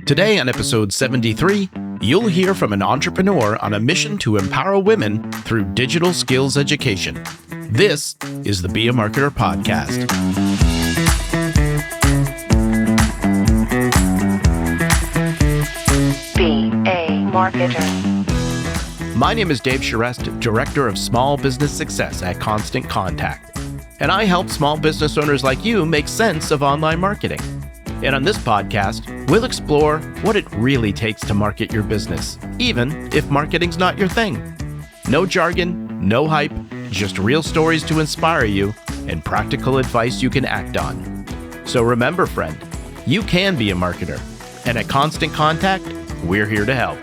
Today on episode 73, you'll hear from an entrepreneur on a mission to empower women through digital skills education. This is the Be a Marketer podcast. Be a Marketer. My name is Dave Charest, Director of Small Business Success at Constant Contact, and I help small business owners like you make sense of online marketing. And on this podcast, we'll explore what it really takes to market your business, even if marketing's not your thing. No jargon, no hype, just real stories to inspire you and practical advice you can act on. So remember, friend, you can be a marketer. And at Constant Contact, we're here to help.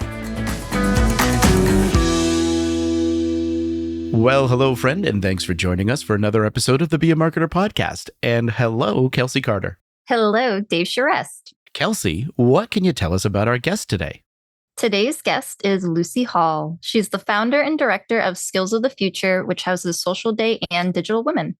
Well, hello, friend, and thanks for joining us for another episode of the Be a Marketer podcast. And hello, Kelsey Carter. Hello, Dave Charest. Kelsey, what can you tell us about our guest today? Today's guest is Lucy Hall. She's the founder and director of Skills of the Future, which houses SocialDay and Digital Women.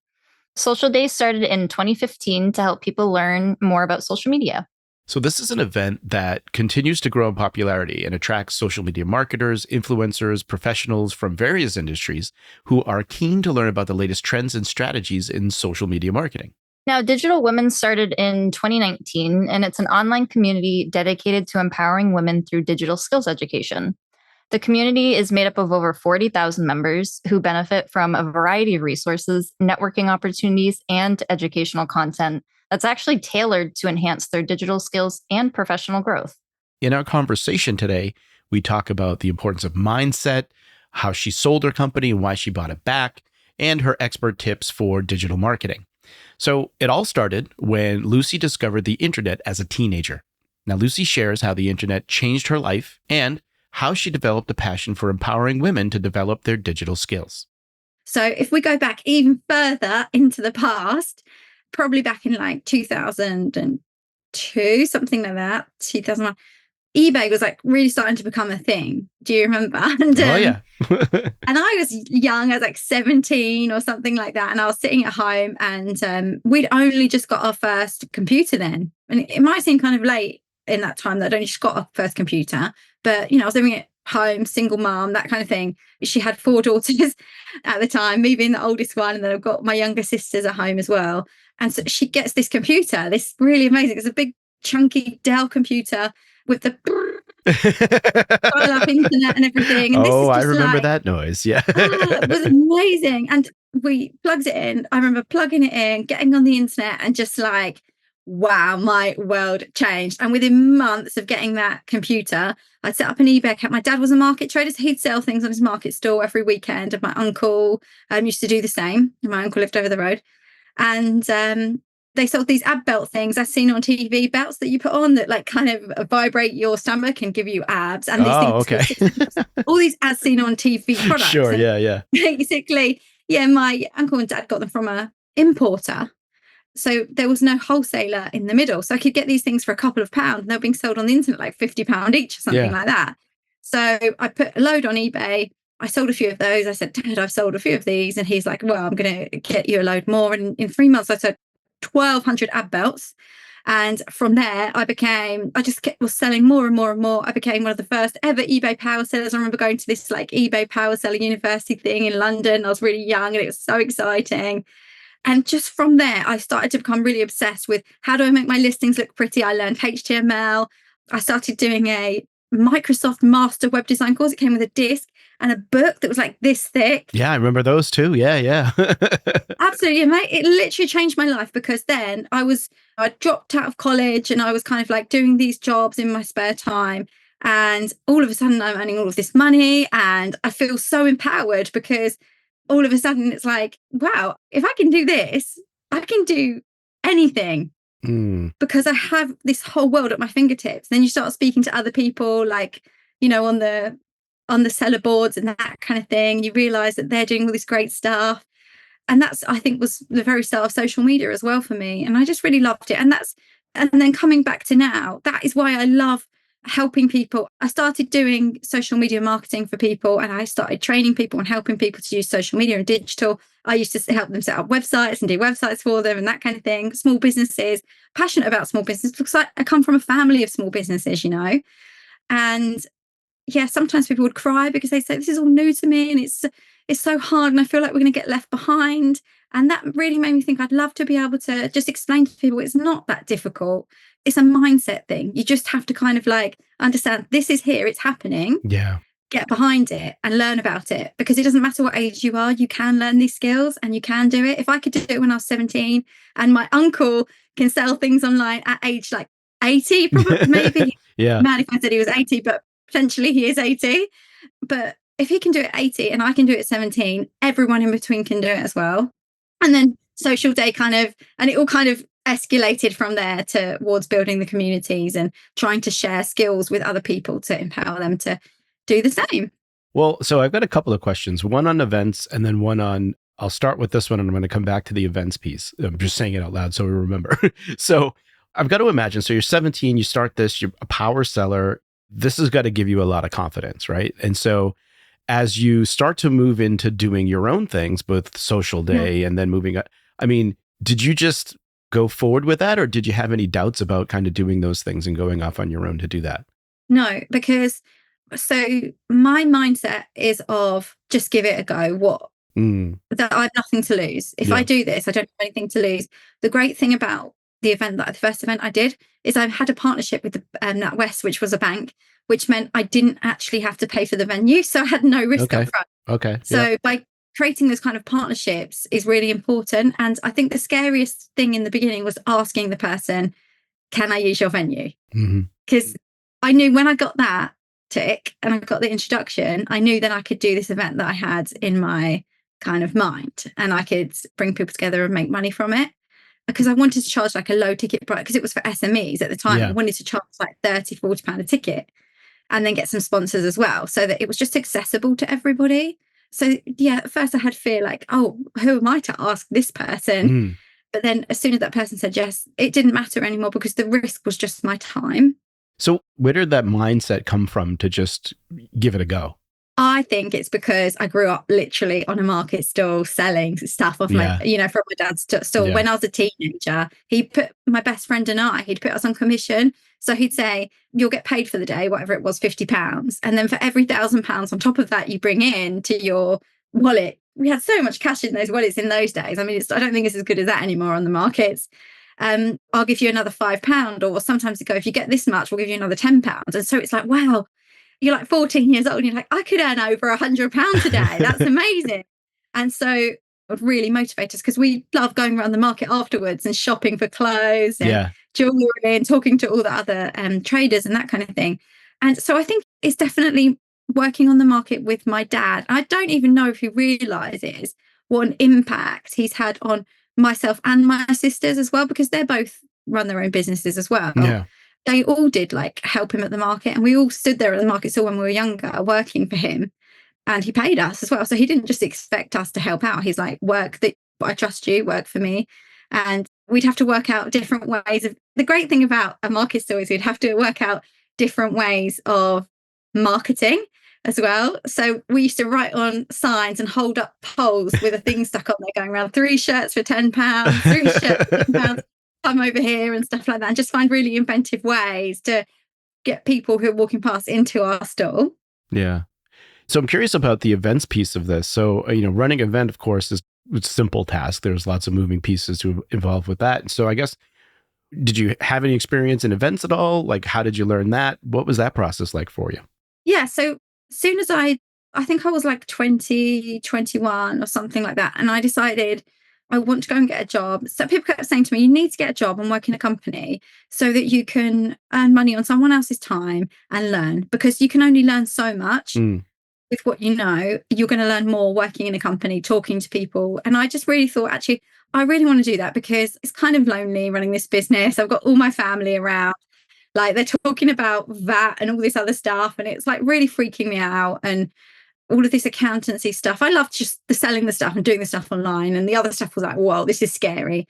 SocialDay started in 2015 to help people learn more about social media. So this is an event that continues to grow in popularity and attracts social media marketers, influencers, professionals from various industries who are keen to learn about the latest trends and strategies in social media marketing. Now, Digital Women started in 2019, and it's an online community dedicated to empowering women through digital skills education. The community is made up of over 40,000 members who benefit from a variety of resources, networking opportunities, and educational content that's actually tailored to enhance their digital skills and professional growth. In our conversation today, we talk about the importance of mindset, how she sold her company and why she bought it back, and her expert tips for digital marketing. So it all started when Lucy discovered the internet as a teenager. Now, Lucy shares how the internet changed her life and how she developed a passion for empowering women to develop their digital skills. So if we go back even further into the past, probably back in like 2002, something like that, 2001, eBay was like really starting to become a thing. Do you remember? And, yeah. and I was young, I was like 17 or something like that. And I was sitting at home and we'd only just got our first computer then. And it might seem kind of late in that time that I'd only just got our first computer. But, I was living at home, single mom, that kind of thing. She had 4 daughters at the time, me being the oldest one. And then I've got my younger sisters at home as well. And so she gets this computer, this really amazing, it's a big chunky Dell computer with the dial-up internet and everything. And I remember that noise. Yeah. It was amazing. And we plugged it in. I remember plugging it in, getting on the internet and just like, wow, my world changed. And within months of getting that computer, I'd set up an eBay account. My dad was a market trader, so he'd sell things on his market stall every weekend. And my uncle used to do the same. My uncle lived over the road. And they sold these ab belt things I've seen on TV, belts that you put on that like kind of vibrate your stomach and give you abs. And these things, all these as seen on TV products. Sure, yeah. Basically, my uncle and dad got them from a importer. So there was no wholesaler in the middle. So I could get these things for a couple of pounds and they were being sold on the internet like £50 each or something like that. So I put a load on eBay. I sold a few of those. I said, Dad, I've sold a few of these. And he's like, well, I'm going to get you a load more. And in 3 months, I sold 1,200 ab belts. And from there, was selling more and more and more. I became one of the first ever eBay power sellers. I remember going to this like eBay power seller university thing in London. I was really young and it was so exciting. And just from there, I started to become really obsessed with how do I make my listings look pretty? I learned HTML. I started doing a Microsoft Master Web Design course. It came with a disc and a book that was like this thick. Yeah, I remember those too. Yeah. Absolutely, mate. It literally changed my life because then I dropped out of college and I was kind of like doing these jobs in my spare time. And all of a sudden I'm earning all of this money and I feel so empowered because all of a sudden it's like, wow, if I can do this, I can do anything. Because I have this whole world at my fingertips. Then you start speaking to other people like, on the seller boards and that kind of thing. You realize that they're doing all this great stuff. And that's, I think, was the very start of social media as well for me. And I just really loved it. And then coming back to now, that is why I love helping people. I started doing social media marketing for people and I started training people and helping people to use social media and digital I used to help them set up websites and do websites for them and that kind of thing. Small businesses, passionate about small business because I come from a family of small businesses, and yeah, sometimes people would cry because they say, this is all new to me and it's so hard and I feel like we're going to get left behind. And that really made me think I'd love to be able to just explain to people it's not that difficult. It's a mindset thing. You just have to kind of like understand this is here, it's happening. Yeah. Get behind it and learn about it, because it doesn't matter what age you are, you can learn these skills and you can do it. If I could do it when I was 17 and my uncle can sell things online at age like 80, probably maybe. Yeah. Mad if I said he was 80, but potentially he is 80. But if he can do it at 80 and I can do it at 17, everyone in between can do it as well. And then SocialDay it all kind of escalated from there towards building the communities and trying to share skills with other people to empower them to do the same. Well, so I've got a couple of questions, one on events and then one on, I'll start with this one and I'm going to come back to the events piece. I'm just saying it out loud so we remember. So I've got to imagine, so you're 17, you start this, you're a power seller. This has got to give you a lot of confidence, right? And so as you start to move into doing your own things, both SocialDay and then moving up, I mean, did you just go forward with that or did you have any doubts about kind of doing those things and going off on your own to do that? No, because so my mindset is of just give it a go. That I have nothing to lose. If I do this, I don't have anything to lose. The great thing about the first event I did is I had a partnership with the NatWest, which was a bank, which meant I didn't actually have to pay for the venue. So I had no risk up front. Okay. So by creating those kind of partnerships is really important. And I think the scariest thing in the beginning was asking the person, can I use your venue? Because I knew when I got that tick and I got the introduction, I knew that I could do this event that I had in my kind of mind and I could bring people together and make money from it. Because I wanted to charge like a low ticket price because it was for SMEs at the time. I wanted to charge like £30-40 a ticket and then get some sponsors as well so that it was just accessible to everybody. So yeah, at first I had fear like, oh, who am I to ask this person? But then as soon as that person said yes, it didn't matter anymore because the risk was just my time. So where did that mindset come from to just give it a go? I think it's because I grew up literally on a market stall selling stuff off from my dad's stall. When I was a teenager, my best friend and he'd put us on commission. So he'd say, you'll get paid for the day, whatever it was, £50. And then for every £1,000 on top of that you bring in to your wallet. We had so much cash in those wallets in those days. I mean, I don't think it's as good as that anymore on the markets. I'll give you another £5, or sometimes it go, if you get this much, we'll give you another £10. And so it's like, wow, you're like 14 years old and you're like, I could earn over £100 a day. That's amazing. And so it would really motivate us because we love going around the market afterwards and shopping for clothes and jewelry and talking to all the other traders and that kind of thing. And so I think it's definitely working on the market with my dad. I don't even know if he realizes what an impact he's had on myself and my sisters as well, because they're both run their own businesses as well. They all did like help him at the market, and we all stood there at the market stall when we were younger working for him, and he paid us as well. So he didn't just expect us to help out. He's like, I trust you, work for me. And we'd have to work out different ways of, the great thing about a market stall is we'd have to work out different ways of marketing as well. So we used to write on signs and hold up poles with a thing stuck on there going around, 3 shirts for £10, 3 shirts for £10, come over here and stuff like that, and just find really inventive ways to get people who are walking past into our stall. Yeah. So I'm curious about the events piece of this. So, running an event, of course, is a simple task. There's lots of moving pieces to involve with that. So I guess, did you have any experience in events at all? Like, how did you learn that? What was that process like for you? Yeah. So as soon as I think I was like 20, 21 or something like that. And I decided I want to go and get a job. So people kept saying to me, you need to get a job and work in a company so that you can earn money on someone else's time and learn, because you can only learn so much with what you know. You're going to learn more working in a company, talking to people. And I just really thought, actually, I really want to do that because it's kind of lonely running this business. I've got all my family around. Like, they're talking about VAT and all this other stuff, and it's like really freaking me out. And all of this accountancy stuff, I loved just the selling the stuff and doing the stuff online, and the other stuff was like, whoa, this is scary.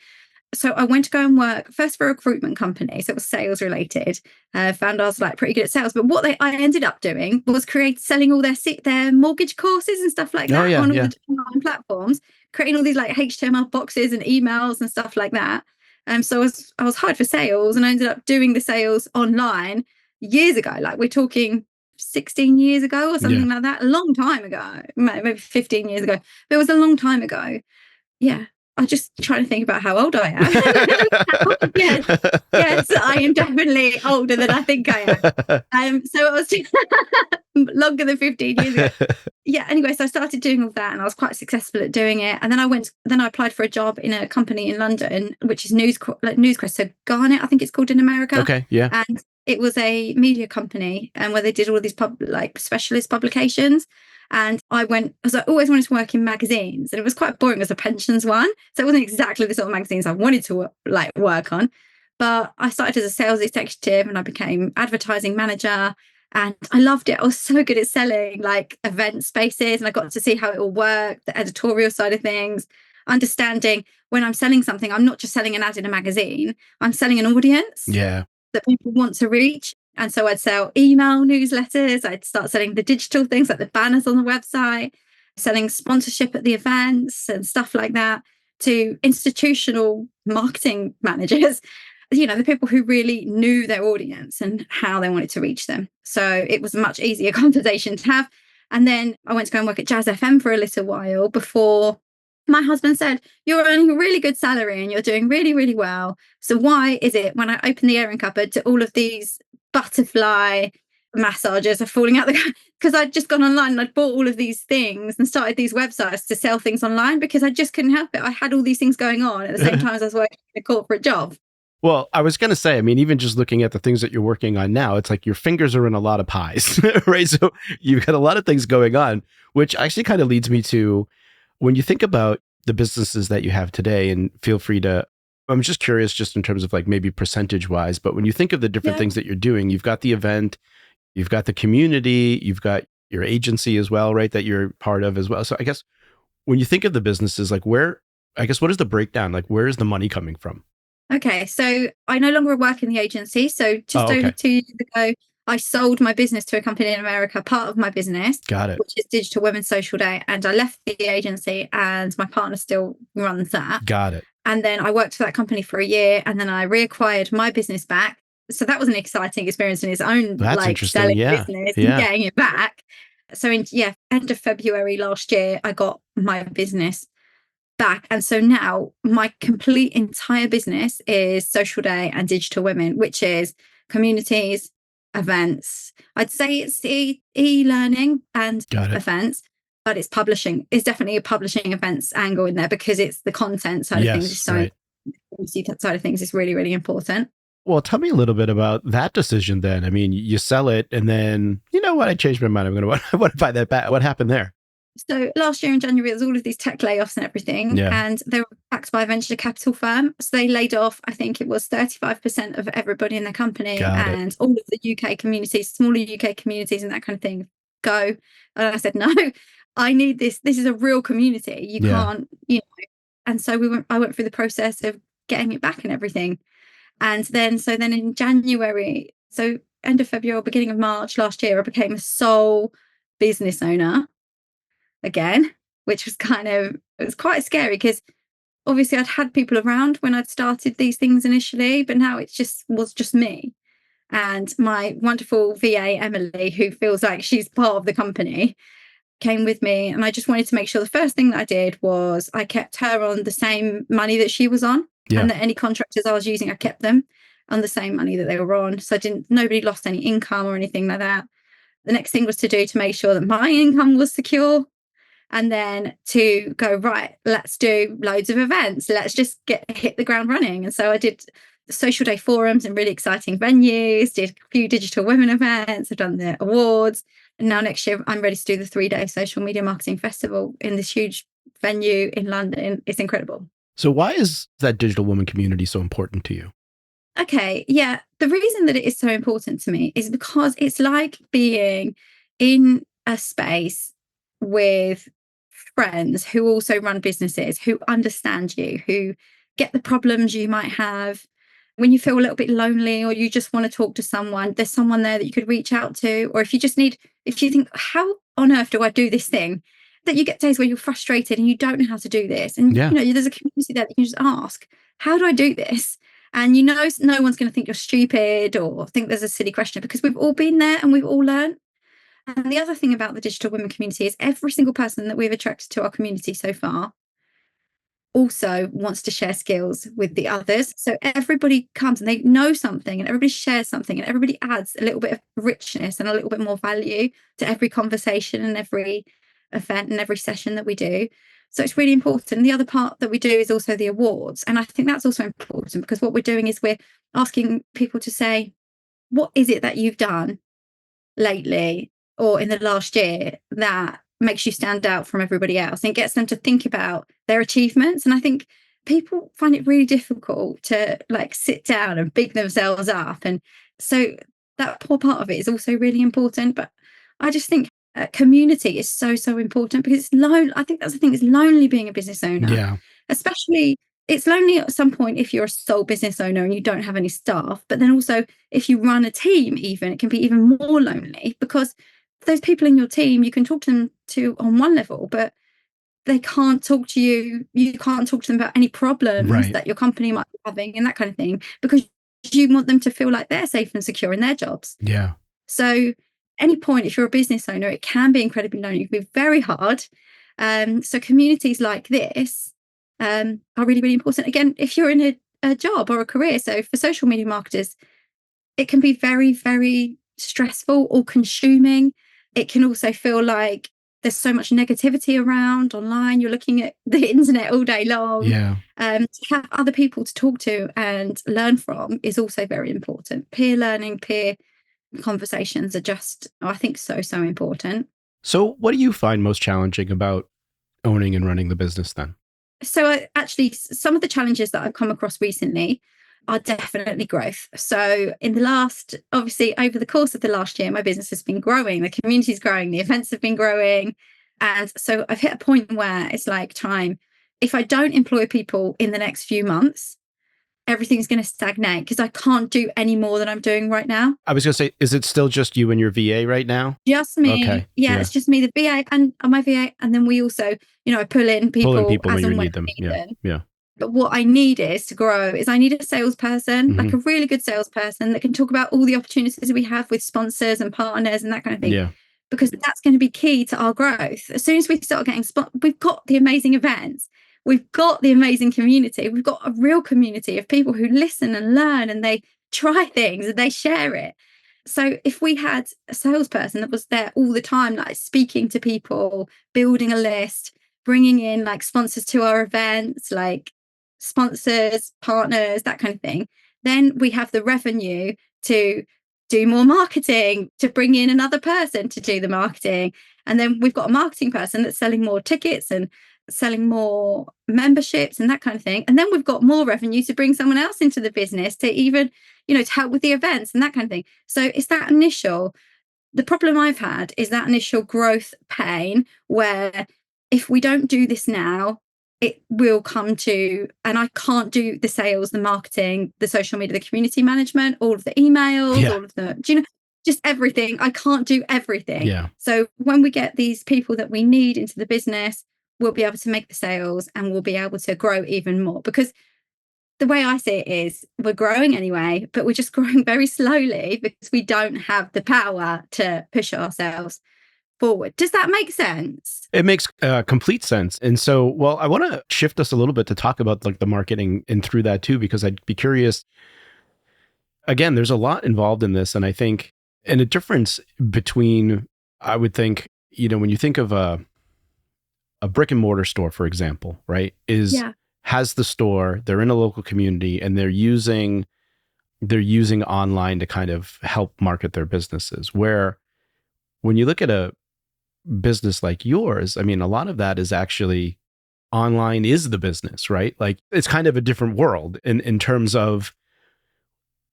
So I went to go and work first for a recruitment company. So it was sales related. Found I was like pretty good at sales, but what I ended up doing was selling all their mortgage courses and stuff like that on all the online platforms, creating all these like HTML boxes and emails and stuff like that. So I was hired for sales, and I ended up doing the sales online years ago. Like we're talking 16 years ago or something like that, a long time ago, maybe 15 years ago, but it was a long time ago. Yeah. I'm just trying to think about how old I am. Yes, I am definitely older than I think I am. So it was longer than 15 years ago. Yeah, anyway, so I started doing all that, and I was quite successful at doing it. And then I applied for a job in a company in London, which is Newsquest, so Garnet, I think it's called in America. Okay, yeah. And it was a media company, and where they did all these specialist publications. And I always wanted to work in magazines, and it was quite boring as a pensions one. So it wasn't exactly the sort of magazines I wanted to work on. But I started as a sales executive, and I became advertising manager, and I loved it. I was so good at selling like event spaces, and I got to see how it all worked, the editorial side of things, understanding when I'm selling something, I'm not just selling an ad in a magazine, I'm selling an audience that people want to reach. And so I'd sell email newsletters. I'd start selling the digital things like the banners on the website, selling sponsorship at the events and stuff like that to institutional marketing managers, the people who really knew their audience and how they wanted to reach them. So it was a much easier conversation to have. And then I went to go and work at Jazz FM for a little while before my husband said, "You're earning a really good salary and you're doing really, really well. So why is it when I open the airing cupboard to all of these butterfly massagers are falling out the..." Because I'd just gone online and I'd bought all of these things and started these websites to sell things online because I just couldn't help it. I had all these things going on at the same time as I was working in a corporate job. Well, I was going to say, I mean, even just looking at the things that you're working on now, it's like your fingers are in a lot of pies, right? So you've got a lot of things going on, which actually kind of leads me to when you think about the businesses that you have today, and feel free to, I'm just curious just in terms of like maybe percentage wise, but when you think of the different things that you're doing, you've got the event, you've got the community, you've got your agency as well, right? That you're part of as well. So I guess when you think of the businesses, like what is the breakdown? Like where is the money coming from? Okay, so I no longer work in the agency. So just over 2 years ago, I sold my business to a company in America, part of my business, got it, which is Digital Women's SocialDay. And I left the agency, and my partner still runs that. Got it. And then I worked for that company for a year, and then I reacquired my business back. So that was an exciting experience in its own, selling business and getting it back. So end of February last year, I got my business back. And so now my complete entire business is SocialDay and Digital Women, which is communities, events. I'd say it's e-learning and events, but it's publishing. It's definitely a publishing events angle in there because it's the content side of things. So that side of things is really, really important. Well, tell me a little bit about that decision then. I mean, you sell it and then, you know what, I changed my mind. I want to buy that back. What happened there? So last year in January, there was all of these tech layoffs and everything, and they were backed by a venture capital firm. So they laid off, I think it was 35% of everybody in the company, and all of the UK communities, smaller UK communities and that kind of thing go. And I said, no, I need this. This is a real community. You can't, And so I went through the process of getting it back and everything. And then in January, so end of February or beginning of March last year, I became a sole business owner again, which was it was quite scary because obviously I'd had people around when I'd started these things initially, but now it was just me and my wonderful VA, Emily, who feels like she's part of the company, came with me. And I just wanted to make sure the first thing that I did was I kept her on the same money that she was on, and that any contractors I was using, I kept them on the same money that they were on. So nobody lost any income or anything like that. The next thing was to make sure that my income was secure. And then to go, right, let's do loads of events. Let's just hit the ground running. And so I did the SocialDay forums in really exciting venues, did a few Digital Women events, I've done the awards. And now next year, I'm ready to do the 3-day social media marketing festival in this huge venue in London. It's incredible. So why is that Digital Woman community so important to you? Okay, yeah. The reason that it is so important to me is because it's like being in a space with friends who also run businesses, who understand you, who get the problems you might have. When you feel a little bit lonely or you just want to talk to someone, there's someone there that you could reach out to. Or if you think, how on earth do I do this thing? that you get days where you're frustrated and you don't know how to do this. And, Yeah. there's a community there that you can just ask, how do I do this? And no one's going to think you're stupid or think there's a silly question, because we've all been there and we've all learned. And the other thing about the digital women community is every single person that we've attracted to our community so far also wants to share skills with the others. So everybody comes and they know something and everybody shares something and everybody adds a little bit of richness and a little bit more value to every conversation and every event and every session that we do. So it's really important. The other part that we do is also the awards. And I think that's also important, because what we're doing is we're asking people to say, what is it that you've done lately or in the last year that makes you stand out from everybody else, and gets them to think about their achievements. And I think people find it really difficult to sit down and big themselves up. And so that poor part of it is also really important. But I just think community is so important, because it's lonely. I think that's the thing, it's lonely being a business owner. Yeah. Especially, it's lonely at some point if you're a sole business owner and you don't have any staff. But then also, if you run a team, even, it can be even more lonely, because those people in your team, you can talk to them on one level, but they can't talk to you. You can't talk to them about any problems that your company might be having and that kind of thing, because you want them to feel like they're safe and secure in their jobs. Yeah. So any point, if you're a business owner, it can be incredibly lonely. It can be very hard. So communities like this are really, really important. Again, if you're in a job or a career, so for social media marketers, it can be very, very stressful or consuming. It can also feel like there's so much negativity around online. You're looking at the internet all day long. Yeah. To have other people to talk to and learn from is also very important. Peer learning, peer conversations are just, I think, so important. So what do you find most challenging about owning and running the business then? So actually, some of the challenges that I've come across recently are definitely growth. So obviously over the course of the last year, my business has been growing, the community's growing, the events have been growing. And so I've hit a point where it's like time, if I don't employ people in the next few months, everything's going to stagnate, because I can't do any more than I'm doing right now. I was going to say, is it still just you and your VA right now? Just me. Okay. Yeah, it's just me, the VA and my VA. And then we also, I pull in people when as you and when need them. them. Yeah. But what I need is to grow is I need a salesperson, like a really good salesperson that can talk about all the opportunities we have with sponsors and partners and that kind of thing. Yeah. Because that's going to be key to our growth. As soon as we start getting we've got the amazing events, we've got the amazing community, we've got a real community of people who listen and learn and they try things and they share it. So if we had a salesperson that was there all the time, like speaking to people, building a list, bringing in sponsors to our events, sponsors, partners, that kind of thing, then we have the revenue to do more marketing, to bring in another person to do the marketing. And then we've got a marketing person that's selling more tickets and selling more memberships and that kind of thing. And then we've got more revenue to bring someone else into the business to even, to help with the events and that kind of thing. So it's the problem I've had is that initial growth pain, where if we don't do this now, it will come to, and I can't do the sales, the marketing, the social media, the community management, all of the emails, all of the, just everything. I can't do everything. Yeah. So when we get these people that we need into the business, we'll be able to make the sales and we'll be able to grow even more. Because the way I see it is we're growing anyway, but we're just growing very slowly because we don't have the power to push ourselves forward. Does that make sense? It makes complete sense. And so, well, I want to shift us a little bit to talk about the marketing and through that too, because I'd be curious. Again, there's a lot involved in this. And I think, and a difference between, I would think, when you think of a brick and mortar store, for example, right, has the store, they're in a local community and they're using online to kind of help market their businesses. Where when you look at a business like yours, I mean, a lot of that is actually online is the business, right? Like it's kind of a different world in terms of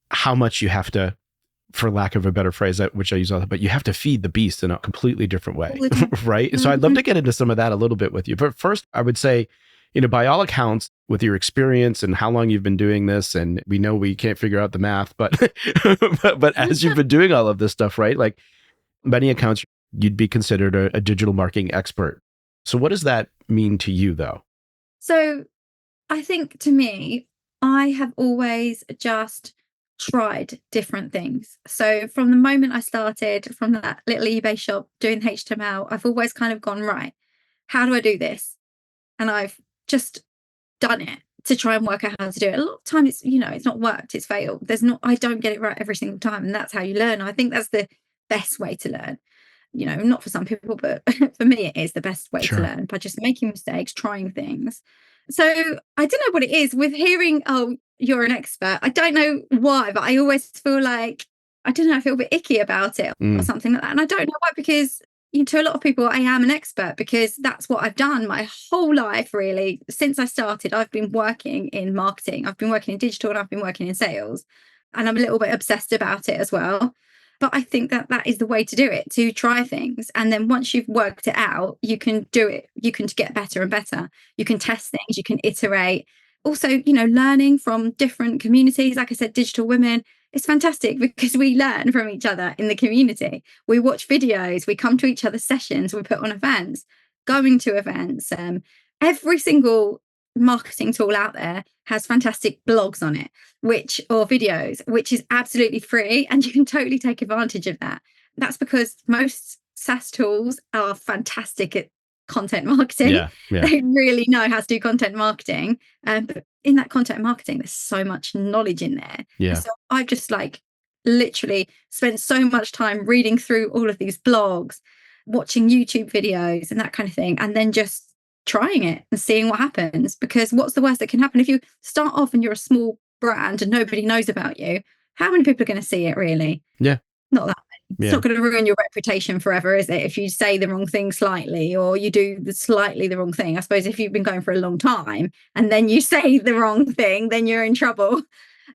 how much you have to, for lack of a better phrase, which I use all, but you have to feed the beast in a completely different way, right? So I'd love to get into some of that a little bit with you. But first, I would say, by all accounts, with your experience and how long you've been doing this, and we know we can't figure out the math, but but as you've been doing all of this stuff, right? Like many accounts, you'd be considered a digital marketing expert. So what does that mean to you, though? So I think to me, I have always just tried different things. So from the moment I started from that little eBay shop doing HTML, I've always kind of gone, right, how do I do this? And I've just done it to try and work out how to do it. A lot of time it's not worked, it's failed. I don't get it right every single time. And that's how you learn. I think that's the best way to learn. Not for some people, but for me, it is the best way to learn, by just making mistakes, trying things. So I don't know what it is with hearing, oh, you're an expert. I don't know why, but I always feel like, I don't know, I feel a bit icky about it or something like that. And I don't know why, because to a lot of people, I am an expert because that's what I've done my whole life, really. Since I started, I've been working in marketing. I've been working in digital and I've been working in sales. And I'm a little bit obsessed about it as well. But I think that is the way to do it, to try things. And then once you've worked it out, you can do it. You can get better and better. You can test things, you can iterate. Also, learning from different communities. Like I said, Digital Women, it's fantastic because we learn from each other in the community. We watch videos, we come to each other's sessions, we put on events, going to events. Every single marketing tool out there has fantastic blogs on it, or videos, which is absolutely free, and you can totally take advantage of that. That's because most SaaS tools are fantastic at content marketing. Yeah. They really know how to do content marketing. But in that content marketing, there's so much knowledge in there. Yeah. So I've just literally spent so much time reading through all of these blogs, watching YouTube videos and that kind of thing, and then just trying it and seeing what happens. Because what's the worst that can happen? If you start off and you're a small brand and nobody knows about you, how many people are going to see it, really? Yeah. Not that many. Yeah. It's not going to ruin your reputation forever, is it? If you say the wrong thing slightly, or you do slightly the wrong thing. I suppose if you've been going for a long time and then you say the wrong thing, then you're in trouble.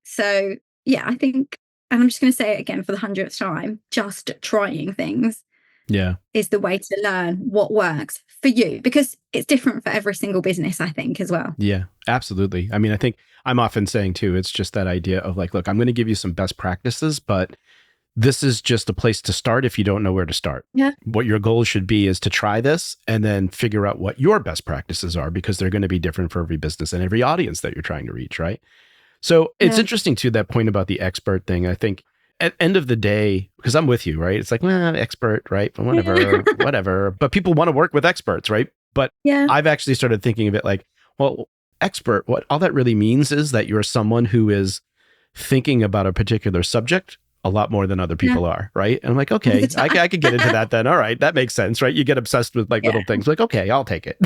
So yeah, I think, and I'm just going to say it again for the 100th time, just trying things is the way to learn what works for you, because it's different for every single business, I think, as well. Yeah, absolutely. I mean, I think I'm often saying too, it's just that idea of look, I'm going to give you some best practices, but this is just a place to start if you don't know where to start. Yeah. What your goal should be is to try this and then figure out what your best practices are, because they're going to be different for every business and every audience that you're trying to reach, right? So it's interesting too, that point about the expert thing. I think at the end of the day, because I'm with you, right? It's expert, right? But whatever. But people want to work with experts, right? But I've actually started thinking of it well, expert, what all that really means is that you're someone who is thinking about a particular subject a lot more than other people are, right? And I'm like, okay, I could get into that then. All right, that makes sense, right? You get obsessed with little things. Okay, I'll take it.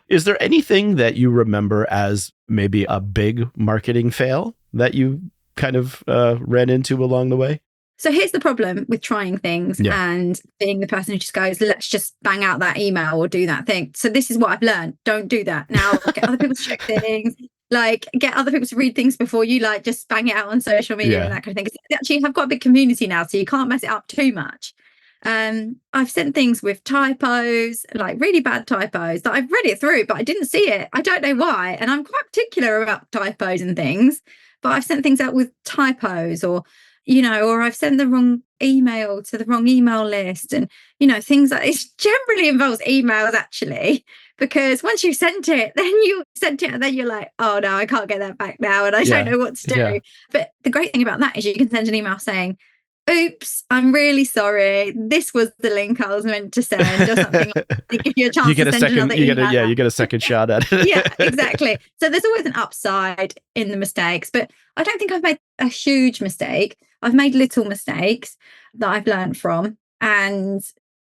Is there anything that you remember as maybe a big marketing fail that you kind of ran into along the way? So here's the problem with trying things and being the person who just goes, let's just bang out that email or do that thing. So this is what I've learned. Don't do that. Now get other people to check things, get other people to read things before you just bang it out on social media and that kind of thing. Because actually I've got a big community now, so you can't mess it up too much. I've sent things with typos, really bad typos, that I've read it through, but I didn't see it. I don't know why. And I'm quite particular about typos and things, but I've sent things out with typos, or I've sent the wrong email to the wrong email list, and, things like it generally involves emails, actually, because once you sent it, and then you're like, oh no, I can't get that back now. And I don't know what to do. Yeah. But the great thing about that is you can send an email saying, oops, I'm really sorry. This was the link I was meant to send, or something. They give you a chance to send another email. You get a second shot at it. Yeah, exactly. So there's always an upside in the mistakes, but I don't think I've made a huge mistake. I've made little mistakes that I've learned from. And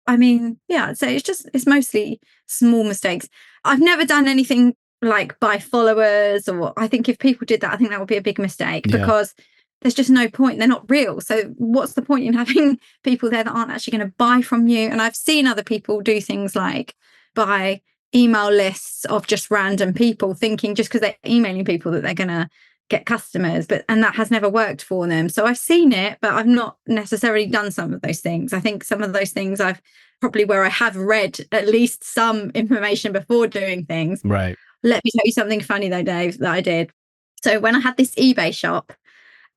I mean, so it's mostly small mistakes. I've never done anything by followers, or I think if people did that, I think that would be a big mistake, because there's just no point. They're not real. So what's the point in having people there that aren't actually going to buy from you? And I've seen other people do things like buy email lists of just random people, thinking just because they're emailing people that they're going to get customers, and that has never worked for them. So I've seen it, but I've not necessarily done some of those things. I think some of those things I've probably, where I have read at least some information before doing things. Right. Let me tell you something funny though, Dave, that I did. So when I had this eBay shop,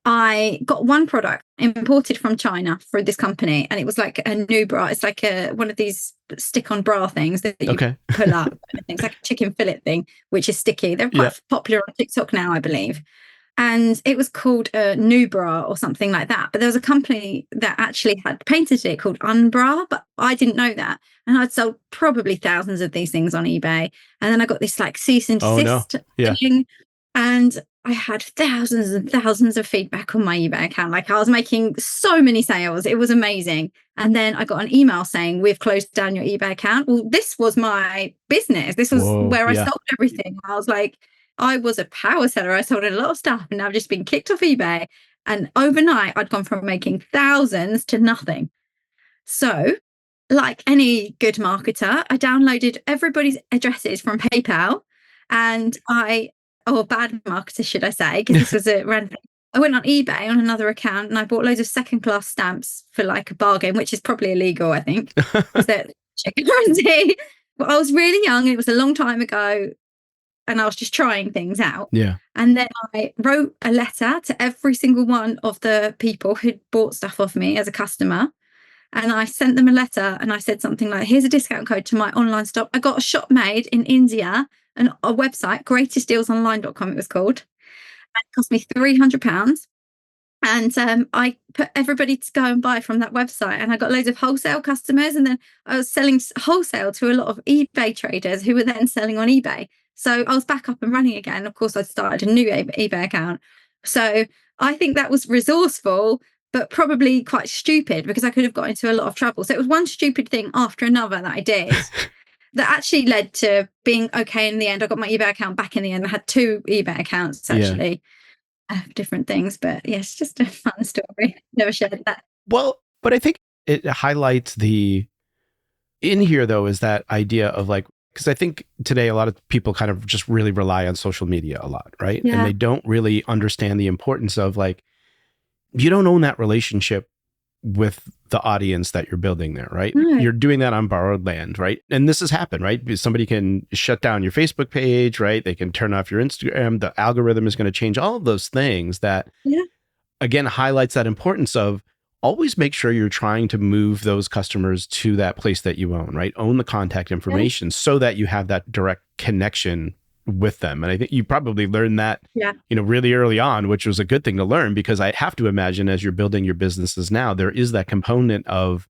I got one product imported from China for this company, and it was like a new bra. It's like one of these stick-on bra things that you pull up. It's like a chicken fillet thing, which is sticky. They're quite popular on TikTok now, I believe. And it was called a new bra or something like that. But there was a company that actually had painted it called Unbra, but I didn't know that. And I'd sold probably thousands of these things on eBay. And then I got this like cease and desist thing. And I had thousands and thousands of feedback on my eBay account. Like I was making so many sales. It was amazing. And then I got an email saying, we've closed down your eBay account. Well, this was my business. This was where I sold everything. I was like, I was a power seller. I sold a lot of stuff and I've just been kicked off eBay. And overnight, I'd gone from making thousands to nothing. So, like any good marketer, I downloaded everybody's addresses from PayPal and bad marketer, should I say, because this was a random. I went on eBay on another account and I bought loads of second-class stamps for like a bargain, which is probably illegal, I think. Is that currency? But I was really young. It was a long time ago. And I was just trying things out. Yeah. And then I wrote a letter to every single one of the people who'd bought stuff off me as a customer. And I sent them a letter and I said something like, here's a discount code to my online store. I got a shop made in India and a website, greatestdealsonline.com it was called. And it cost me £300. And I put everybody to go and buy from that website. And I got loads of wholesale customers. And then I was selling wholesale to a lot of eBay traders who were then selling on eBay. So I was back up and running again. Of course, I started a new eBay account. So I think that was resourceful, but probably quite stupid because I could have got into a lot of trouble. So it was one stupid thing after another that I did that actually led to being okay in the end. I got my eBay account back in the end. I had 2 eBay accounts actually, different things. But yes, just a fun story. Never shared that. Well, but I think it highlights in here though, is that idea of like, because I think today a lot of people kind of just really rely on social media a lot, right? Yeah. And they don't really understand the importance of like, you don't own that relationship with the audience that you're building there, right? You're doing that on borrowed land, right? And this has happened, right? Somebody can shut down your Facebook page, right? They can turn off your Instagram. The algorithm is going to change all of those things that, again, highlights that importance of always make sure you're trying to move those customers to that place that you own, right? Own the contact information so that you have that direct connection with them. And I think you probably learned that, really early on, which was a good thing to learn, because I have to imagine as you're building your businesses now, there is that component of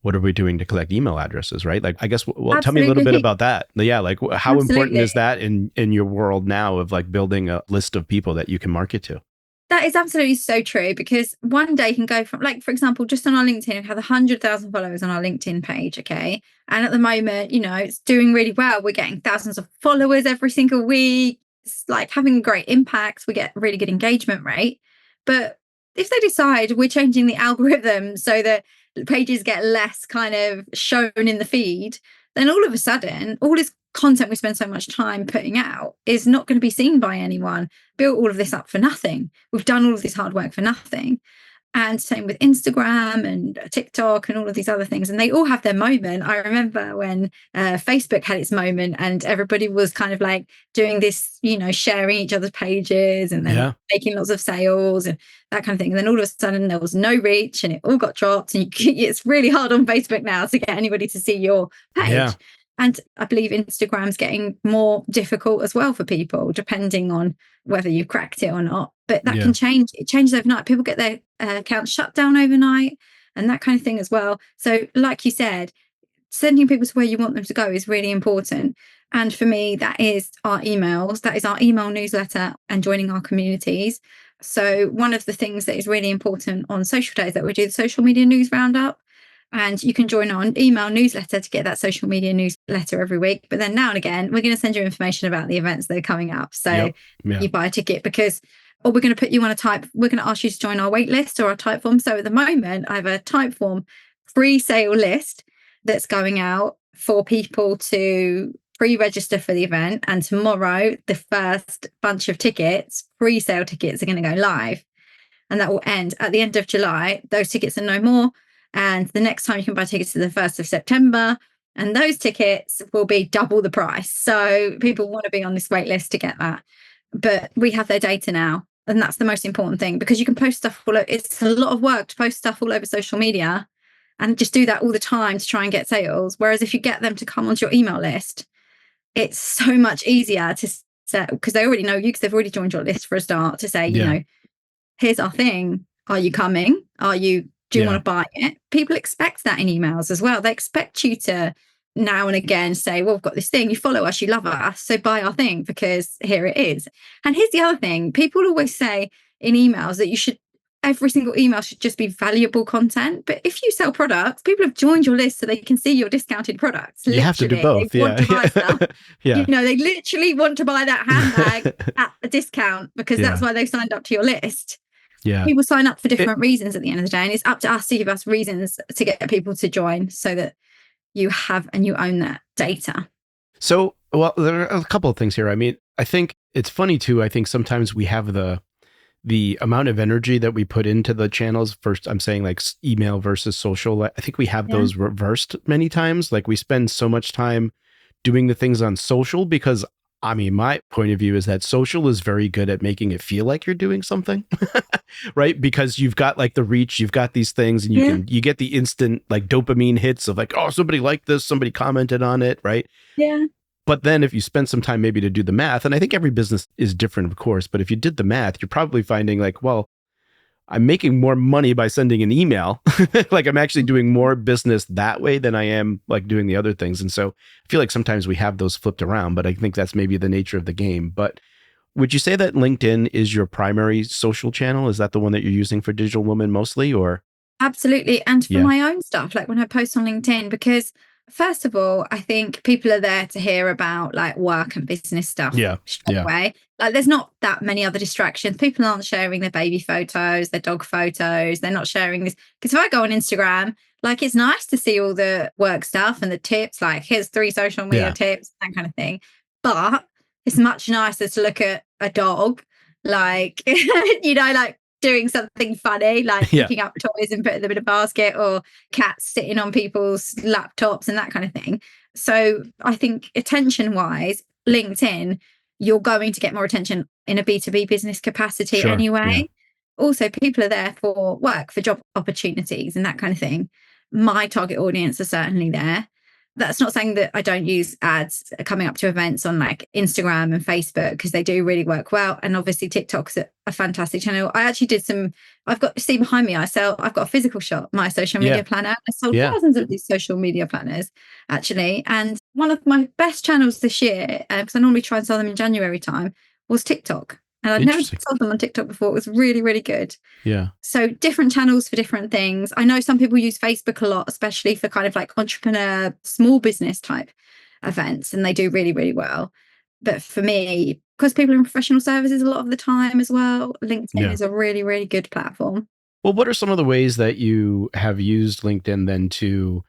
what are we doing to collect email addresses, right? Like, I guess, well, tell me a little bit about that. Yeah. Like how important is that in your world now of like building a list of people that you can market to? That is absolutely so true, because one day you can go from, like, for example, just on our LinkedIn, we have 100,000 followers on our LinkedIn page, okay? And at the moment, it's doing really well. We're getting thousands of followers every single week. It's like having great impacts. We get really good engagement rate. But if they decide we're changing the algorithm so that pages get less kind of shown in the feed, then all of a sudden, all this content we spend so much time putting out is not going to be seen by anyone. Built all of this up for nothing. We've done all of this hard work for nothing. And same with Instagram and TikTok and all of these other things. And they all have their moment. I remember when Facebook had its moment and everybody was kind of like doing this, sharing each other's pages and then making lots of sales and that kind of thing. And then all of a sudden there was no reach and it all got dropped. And it's really hard on Facebook now to get anybody to see your page. Yeah. And I believe Instagram's getting more difficult as well for people, depending on whether you've cracked it or not. But that can change. It changes overnight. People get their accounts shut down overnight and that kind of thing as well. So like you said, sending people to where you want them to go is really important. And for me, that is our emails. That is our email newsletter and joining our communities. So one of the things that is really important on SocialDay is that we do the social media news roundup. And you can join our email newsletter to get that social media newsletter every week. But then now and again, we're going to send you information about the events that are coming up. So you buy a ticket because, or we're going to put you on we're going to ask you to join our wait list or our type form. So at the moment, I have a type form pre-sale list that's going out for people to pre-register for the event. And tomorrow, the first bunch of tickets, pre-sale tickets, are going to go live. And that will end at the end of July. Those tickets are no more. And the next time you can buy tickets is the 1st of September. And those tickets will be double the price. So people want to be on this wait list to get that. But we have their data now. And that's the most important thing, because you can post stuff all over. It's a lot of work to post stuff all over social media and just do that all the time to try and get sales. Whereas if you get them to come onto your email list, it's so much easier to set, because they already know you, because they've already joined your list for a start, to say, you know, here's our thing. Are you coming? Do you want to buy it? People expect that in emails as well. They expect you to now and again say, well, we've got this thing. You follow us, you love us, so buy our thing because here it is. And here's the other thing. People always say in emails that every single email should just be valuable content. But if you sell products, people have joined your list so they can see your discounted products. You have to do both. They want to buy stuff. You know, they literally want to buy that handbag at a discount because that's why they've signed up to your list. Yeah. People sign up for different reasons at the end of the day, and it's up to us to give us reasons to get people to join so that you have and you own that data. So, well, there are a couple of things here. I mean, I think it's funny too. I think sometimes we have the amount of energy that we put into the channels. First, I'm saying like email versus social. I think we have those reversed many times. Like we spend so much time doing the things on social because, I mean, my point of view is that social is very good at making it feel like you're doing something, right? Because you've got like the reach, you've got these things, and you get the instant like dopamine hits of like, oh, somebody liked this, somebody commented on it, right? Yeah. But then if you spend some time maybe to do the math, and I think every business is different, of course, but if you did the math, you're probably finding like, well, I'm making more money by sending an email. Like I'm actually doing more business that way than I am like doing the other things. And so I feel like sometimes we have those flipped around, but I think that's maybe the nature of the game. But would you say that LinkedIn is your primary social channel? Is that the one that you're using for Digital Woman mostly, or? Absolutely. And for my own stuff, like when I post on LinkedIn, because first of all, I think people are there to hear about like work and business stuff straight away. Like there's not that many other distractions. People aren't sharing their baby photos, their dog photos. They're not sharing this. Because if I go on Instagram, like it's nice to see all the work stuff and the tips, like here's 3 social media tips, that kind of thing. But it's much nicer to look at a dog, like, you know, like doing something funny, like picking up toys and putting them in a basket, or cats sitting on people's laptops and that kind of thing. So I think attention wise, LinkedIn, you're going to get more attention in a B2B business capacity anyway. Yeah. Also, people are there for work, for job opportunities and that kind of thing. My target audience are certainly there. That's not saying that I don't use ads coming up to events on like Instagram and Facebook, because they do really work well. And obviously TikTok's a fantastic channel. I actually I've got, see behind me, I've got a physical shop, my social media planner. I sold thousands of these social media planners actually. And one of my best channels this year, because I normally try and sell them in January time, was TikTok. And I'd never sold them on TikTok before. It was really, really good. Yeah. So different channels for different things. I know some people use Facebook a lot, especially for kind of like entrepreneur, small business type events, and they do really, really well. But for me, because people are in professional services a lot of the time as well, LinkedIn is a really, really good platform. Well, what are some of the ways that you have used LinkedIn then to,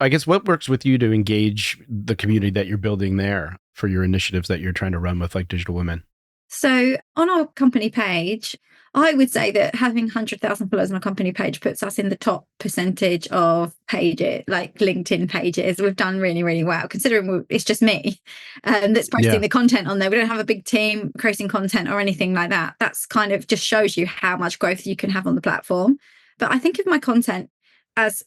I guess, what works with you to engage the community that you're building there for your initiatives that you're trying to run with like Digital Women? So on our company page, I would say that having 100,000 followers on a company page puts us in the top percentage of pages, like LinkedIn pages. We've done really, really well, considering it's just me that's posting the content on there. We don't have a big team creating content or anything like that. That's kind of just shows you how much growth you can have on the platform. But I think of my content as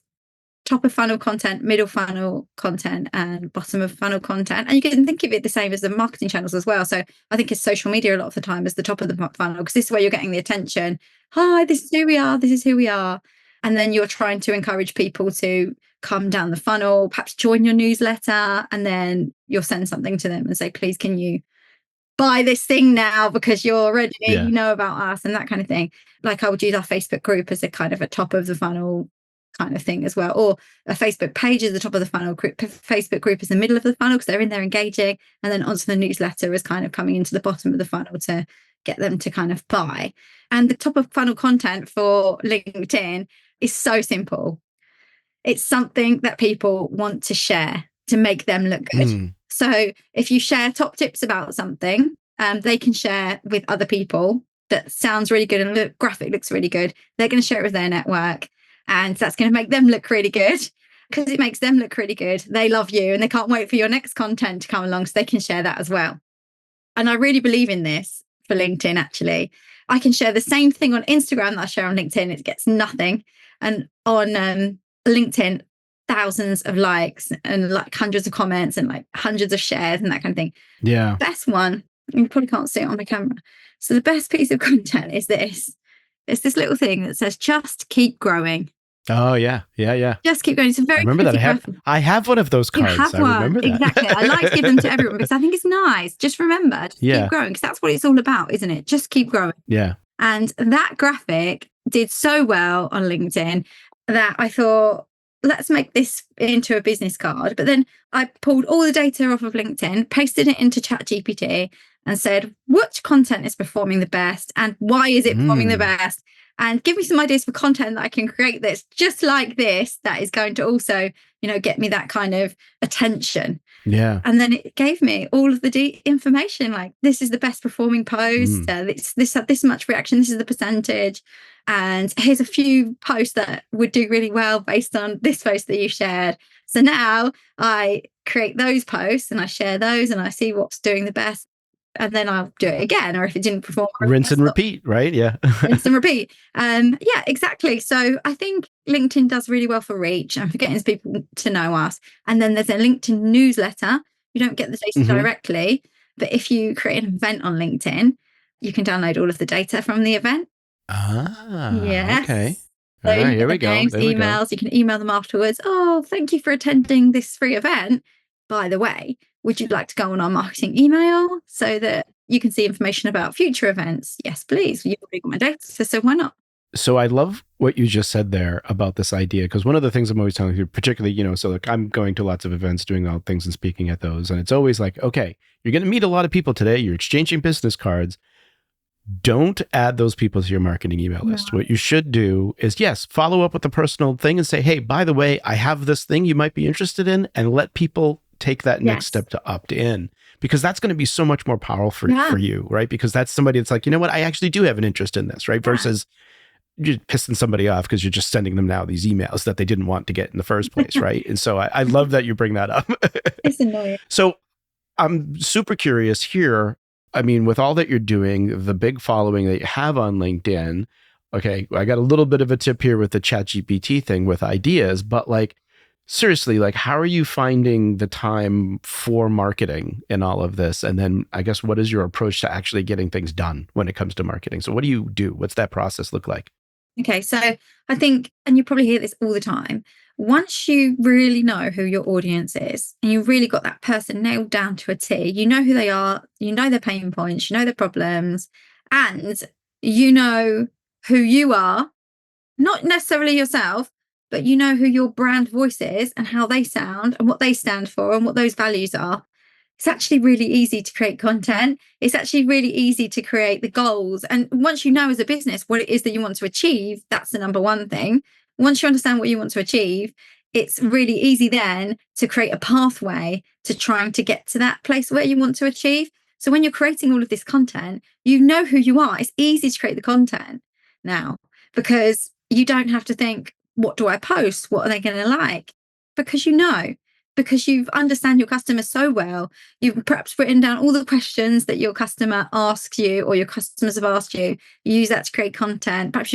top of funnel content, middle funnel content, and bottom of funnel content. And you can think of it the same as the marketing channels as well. So I think it's social media a lot of the time as the top of the funnel, because this is where you're getting the attention. Hi, this is who we are. This is who we are. And then you're trying to encourage people to come down the funnel, perhaps join your newsletter, and then you'll send something to them and say, please, can you buy this thing now because you're already, you know about us, and that kind of thing. Like I would use our Facebook group as a kind of a top of the funnel kind of thing as well, or a Facebook page is the top of the funnel, Facebook group is the middle of the funnel because they're in there engaging, and then onto the newsletter is kind of coming into the bottom of the funnel to get them to kind of buy. And the top of funnel content for LinkedIn is so simple. It's something that people want to share to make them look good. So if you share top tips about something, they can share with other people that sounds really good and the graphic looks really good. They're going to share it with their network. And that's going to make them look really good, because it makes them look really good. They love you and they can't wait for your next content to come along so they can share that as well. And I really believe in this for LinkedIn, actually. I can share the same thing on Instagram that I share on LinkedIn. It gets nothing. And on LinkedIn, thousands of likes and like hundreds of comments and like hundreds of shares and that kind of thing. Yeah. Best one, you probably can't see it on my camera. So the best piece of content is this. It's this little thing that says, just keep growing. Oh, yeah. Yeah. Yeah. Just keep going. It's a very I remember that. I have one of those cards. You have I one. remember that. Exactly. I like to give them to everyone because I think it's nice. Just remember, just keep growing, because that's what it's all about, isn't it? Just keep growing. Yeah. And that graphic did so well on LinkedIn that I thought, let's make this into a business card. But then I pulled all the data off of LinkedIn, pasted it into ChatGPT and said, which content is performing the best and why is it performing the best? And give me some ideas for content that I can create that's just like this, that is going to also, get me that kind of attention. Yeah. And then it gave me all of the information, like this is the best performing post, this had this much reaction, this is the percentage. And here's a few posts that would do really well based on this post that you shared. So now I create those posts and I share those and I see what's doing the best. And then I'll do it again. Or if it didn't perform, rinse and repeat, right? Yeah. Rinse and repeat. Yeah, exactly. So I think LinkedIn does really well for reach and for getting people to know us. And then there's a LinkedIn newsletter. You don't get the data directly, but if you create an event on LinkedIn, you can download all of the data from the event. Yes. Okay. So all right, here we go. Names, emails, you can email them afterwards. Oh, thank you for attending this free event. By the way, would you like to go on our marketing email so that you can see information about future events? Yes, please. You've already got my data, so why not? So I love what you just said there about this idea, because one of the things I'm always telling you, particularly, so like I'm going to lots of events, doing all things and speaking at those. And it's always like, okay, you're going to meet a lot of people today. You're exchanging business cards. Don't add those people to your marketing email list. What you should do is, yes, follow up with a personal thing and say, hey, by the way, I have this thing you might be interested in, and let people take that next step to opt in, because that's going to be so much more powerful for you, right? Because that's somebody that's like, you know what, I actually do have an interest in this, right? Versus you're pissing somebody off because you're just sending them now these emails that they didn't want to get in the first place, right? And so I love that you bring that up. It's annoying. So I'm super curious here. I mean, with all that you're doing, the big following that you have on LinkedIn, okay, I got a little bit of a tip here with the ChatGPT thing with ideas, but like, seriously, like, how are you finding the time for marketing in all of this? And then I guess, what is your approach to actually getting things done when it comes to marketing? So what do you do? What's that process look like? Okay, so I think, and you probably hear this all the time, once you really know who your audience is and you've really got that person nailed down to a T, you know who they are, you know their pain points, you know their problems, and you know who you are, not necessarily yourself, but you know who your brand voice is and how they sound and what they stand for and what those values are. It's actually really easy to create content. It's actually really easy to create the goals. And once you know as a business what it is that you want to achieve, that's the number one thing. Once you understand what you want to achieve, it's really easy then to create a pathway to trying to get to that place where you want to achieve. So when you're creating all of this content, you know who you are. It's easy to create the content now because you don't have to think, what do I post? What are they going to like? Because you understand your customer so well. You've perhaps written down all the questions that your customer asks you or your customers have asked you. You use that to create content. Perhaps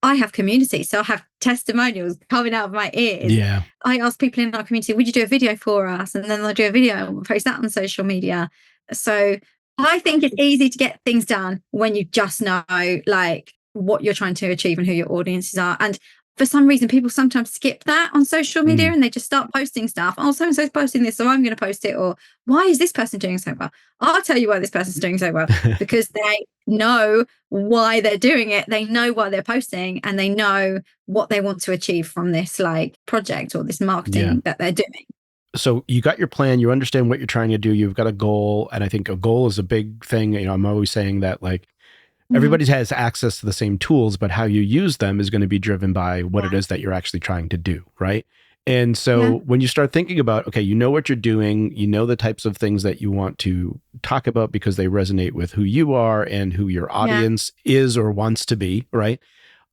I have community, so I have testimonials coming out of my ears. Yeah. I ask people in our community, would you do a video for us? And then they'll do a video and we'll post that on social media. So I think it's easy to get things done when you just know like what you're trying to achieve and who your audiences are. And for some reason, people sometimes skip that on social media and they just start posting stuff. Oh, so-and-so's posting this, so I'm going to post it. Or why is this person doing so well? I'll tell you why this person's doing so well. Because they know why they're doing it. They know why they're posting and they know what they want to achieve from this like project or this marketing that they're doing. So you got your plan, you understand what you're trying to do, you've got a goal. And I think a goal is a big thing. I'm always saying that like, everybody has access to the same tools, but how you use them is going to be driven by what it is that you're actually trying to do, right? And so when you start thinking about, okay, you know what you're doing, you know the types of things that you want to talk about because they resonate with who you are and who your audience is or wants to be, right?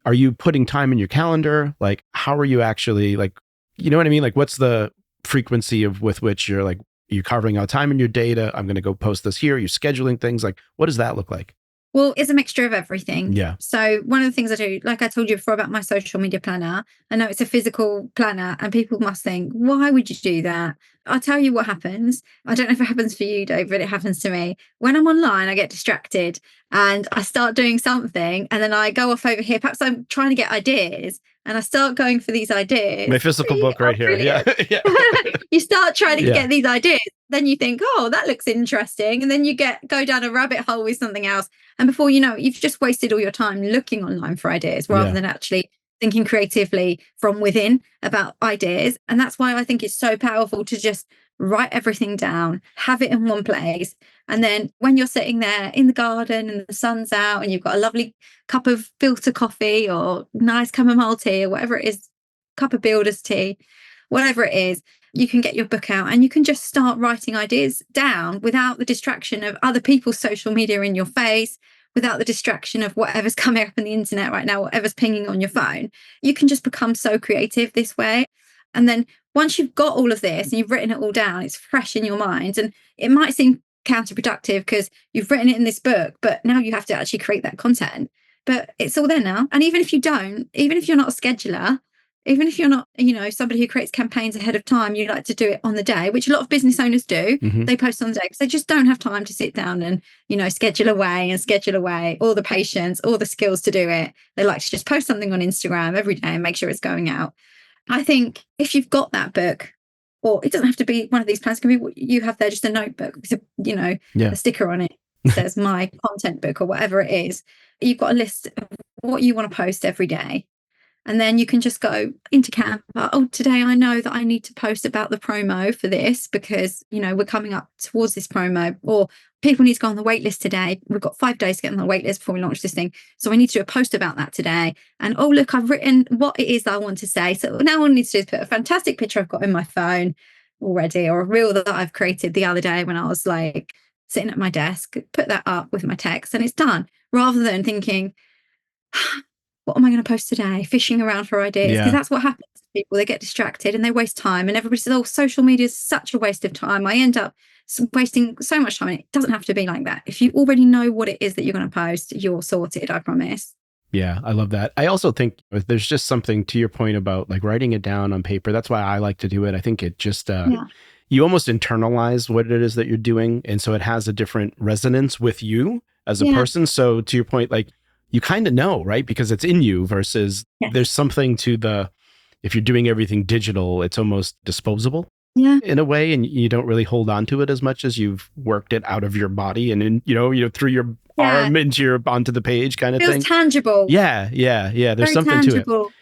Are you putting time in your calendar? Like, how are you actually like, you know what I mean? Like, what's the frequency with which you're like, You're carving out time in your data. I'm going to go post this here. You're scheduling things. Like, what does that look like? Well, it's a mixture of everything. Yeah. So one of the things I do, like I told you before about my social media planner, I know it's a physical planner and people must think, why would you do that? I'll tell you what happens. I don't know if it happens for you, Dave, but it happens to me. When I'm online, I get distracted and I start doing something and then I go off over here. Perhaps I'm trying to get ideas and I start going for these ideas. My physical book right here. Yeah. Yeah. You start trying to get these ideas. Then you think, oh, that looks interesting. And then you go down a rabbit hole with something else. And before you know it, you've just wasted all your time looking online for ideas rather than actually thinking creatively from within about ideas. And that's why I think it's so powerful to just write everything down, have it in one place. And then when you're sitting there in the garden and the sun's out and you've got a lovely cup of filter coffee or nice chamomile tea or whatever it is, cup of builder's tea, whatever it is, you can get your book out and you can just start writing ideas down without the distraction of other people's social media in your face, without the distraction of whatever's coming up on the internet right now, whatever's pinging on your phone. You can just become so creative this way. And then once you've got all of this and you've written it all down, it's fresh in your mind. And it might seem counterproductive because you've written it in this book, but now you have to actually create that content. But it's all there now. And even if you don't, even if you're not a scheduler, even if you're not, somebody who creates campaigns ahead of time, you like to do it on the day, which a lot of business owners do. Mm-hmm. They post on the day because they just don't have time to sit down and, schedule away all the patience, all the skills to do it. They like to just post something on Instagram every day and make sure it's going out. I think if you've got that book, or it doesn't have to be one of these plans, it can be what you have there, just a notebook with a sticker on it that says my content book or whatever it is. You've got a list of what you want to post every day. And then you can just go into Canva. Oh, today I know that I need to post about the promo for this because, we're coming up towards this promo, or people need to go on the wait list today. We've got 5 days to get on the wait list before we launch this thing. So I need to do a post about that today. And oh, look, I've written what it is that I want to say. So now all I need to do is put a fantastic picture I've got in my phone already, or a reel that I've created the other day when I was like sitting at my desk, put that up with my text and it's done, rather than thinking, what am I going to post today? Fishing around for ideas. Because that's what happens to people. They get distracted and they waste time. And everybody says, oh, social media is such a waste of time. I end up wasting so much time. And it doesn't have to be like that. If you already know what it is that you're going to post, you're sorted, I promise. Yeah, I love that. I also think there's just something to your point about like writing it down on paper. That's why I like to do it. I think it just, you almost internalize what it is that you're doing. And so it has a different resonance with you as a person. So to your point, like, you kind of know, right? Because it's in you versus there's something to if you're doing everything digital, it's almost disposable in a way. And you don't really hold on to it as much as you've worked it out of your body and in, through your arm onto the page kind of thing. Feels tangible. Yeah. There's very something tangible. to it.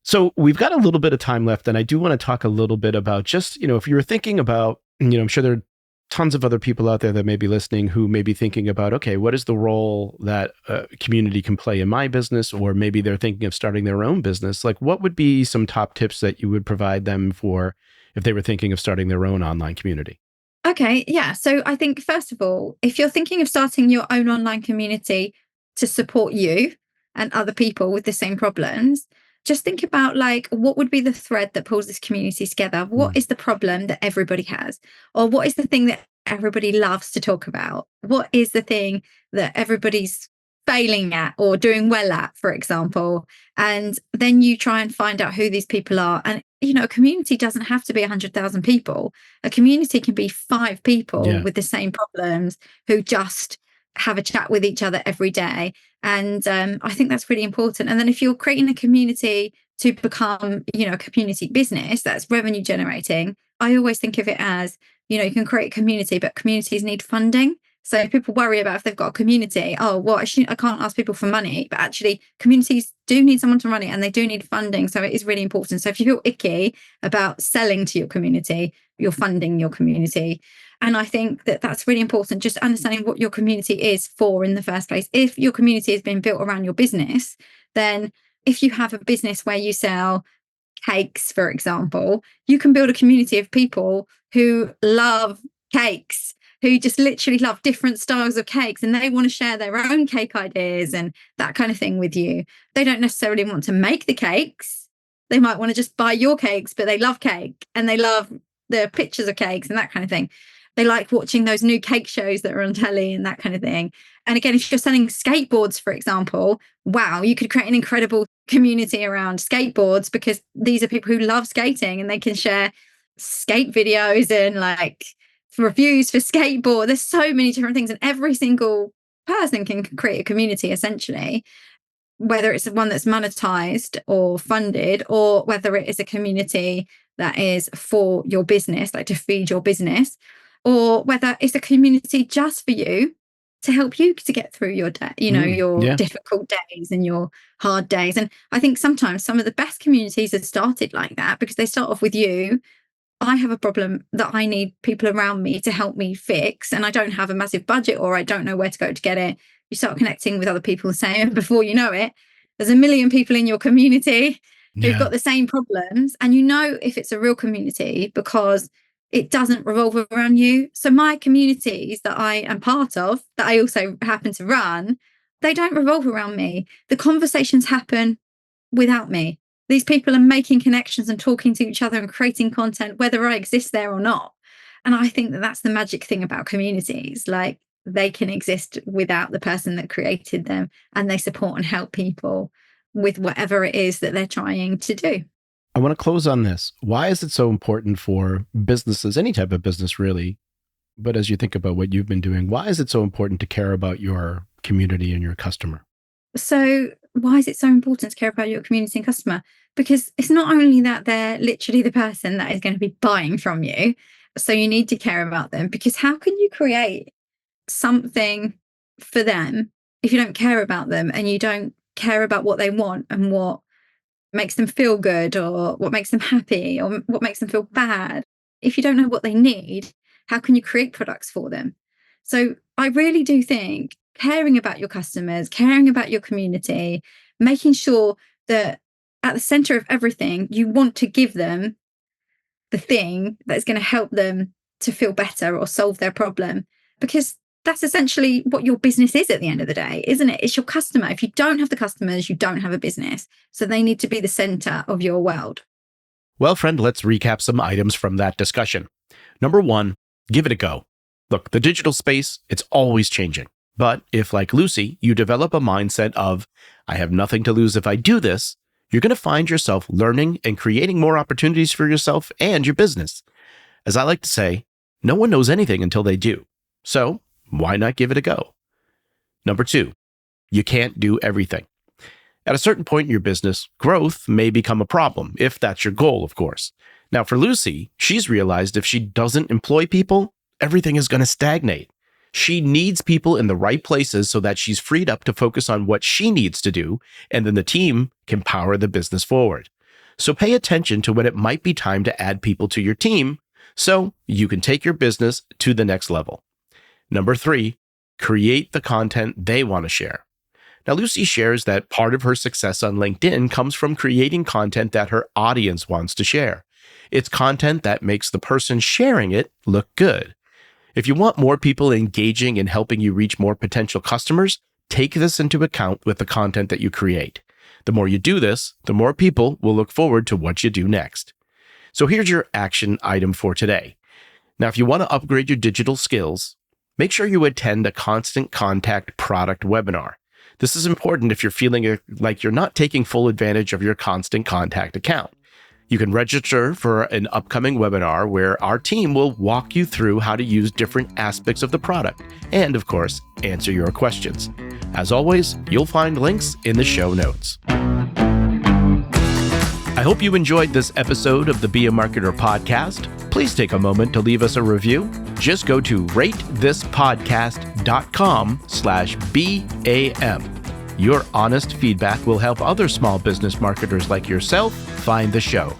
So we've got a little bit of time left. And I do want to talk a little bit about just, if you were thinking about, I'm sure there are tons of other people out there that may be listening who may be thinking about, okay, what is the role that a community can play in my business? Or maybe they're thinking of starting their own business. Like, what would be some top tips that you would provide them for if they were thinking of starting their own online community? Okay, yeah. So I think, first of all, if you're thinking of starting your own online community to support you and other people with the same problems, just think about what would be the thread that pulls this community together? What is the problem that everybody has? Or what is the thing that everybody loves to talk about? What is the thing that everybody's failing at or doing well at, for example? And then you try and find out who these people are. And, a community doesn't have to be 100,000 people. A community can be 5 people with the same problems who just have a chat with each other every day. And I think that's really important. And then if you're creating a community to become, a community business that's revenue generating, I always think of it as, you can create a community, but communities need funding. So people worry about if they've got a community, I can't ask people for money, but actually communities do need someone to run it and they do need funding. So it is really important. So if you feel icky about selling to your community, you're funding your community. And I think that that's really important, just understanding what your community is for in the first place. If your community has been built around your business, then if you have a business where you sell cakes, for example, you can build a community of people who love cakes, who just literally love different styles of cakes, and they want to share their own cake ideas and that kind of thing with you. They don't necessarily want to make the cakes. They might want to just buy your cakes, but they love cake and they love the pictures of cakes and that kind of thing. They like watching those new cake shows that are on telly and that kind of thing. And again, if you're selling skateboards, for example, wow, you could create an incredible community around skateboards because these are people who love skating and they can share skate videos and like reviews for skateboard. There's so many different things, and every single person can create a community essentially, whether it's one that's monetized or funded, or whether it is a community that is for your business, like to feed your business, or whether it's a community just for you to help you to get through your day, your difficult days and your hard days. And I think sometimes some of the best communities have started like that because they start off with you. I have a problem that I need people around me to help me fix, and I don't have a massive budget or I don't know where to go to get it. You start connecting with other people the same, before you know it, there's a million people in your community who've got the same problems. And you know if it's a real community because it doesn't revolve around you. So my communities that I am part of, that I also happen to run, they don't revolve around me. The conversations happen without me. These people are making connections and talking to each other and creating content, whether I exist there or not. And I think that that's the magic thing about communities. Like, they can exist without the person that created them, and they support and help people with whatever it is that they're trying to do. I want to close on this. Why is it so important for businesses, any type of business really, but as you think about what you've been doing, why is it so important to care about your community and your customer? So why is it so important to care about your community and customer? Because it's not only that they're literally the person that is going to be buying from you. So you need to care about them, because how can you create something for them if you don't care about them and you don't care about what they want and what makes them feel good or what makes them happy or what makes them feel bad? If you don't know what they need, how can you create products for them? So I really do think caring about your customers, caring about your community, making sure that at the center of everything, you want to give them the thing that's going to help them to feel better or solve their problem, because that's essentially what your business is at the end of the day, isn't it? It's your customer. If you don't have the customers, you don't have a business. So they need to be the center of your world. Well, friend, let's recap some items from that discussion. Number one, give it a go. Look, the digital space, it's always changing. But if, like Lucy, you develop a mindset of, I have nothing to lose if I do this, you're going to find yourself learning and creating more opportunities for yourself and your business. As I like to say, no one knows anything until they do. So why not give it a go? Number two, you can't do everything. At a certain point in your business, growth may become a problem, if that's your goal, of course. Now, for Lucy, she's realized if she doesn't employ people, everything is going to stagnate. She needs people in the right places so that she's freed up to focus on what she needs to do, and then the team can power the business forward. So pay attention to when it might be time to add people to your team so you can take your business to the next level. Number three, create the content they want to share. Now, Lucy shares that part of her success on LinkedIn comes from creating content that her audience wants to share. It's content that makes the person sharing it look good. If you want more people engaging and helping you reach more potential customers, take this into account with the content that you create. The more you do this, the more people will look forward to what you do next. So here's your action item for today. Now, if you want to upgrade your digital skills, make sure you attend a Constant Contact product webinar. This is important if you're feeling like you're not taking full advantage of your Constant Contact account. You can register for an upcoming webinar where our team will walk you through how to use different aspects of the product and, of course, answer your questions. As always, you'll find links in the show notes. I hope you enjoyed this episode of the Be a Marketer podcast. Please take a moment to leave us a review. Just go to ratethispodcast.com/BAM. Your honest feedback will help other small business marketers like yourself find the show.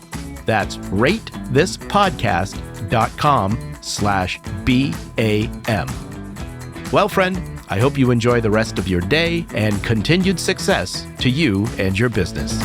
That's ratethispodcast.com/BAM. Well, friend, I hope you enjoy the rest of your day and continued success to you and your business.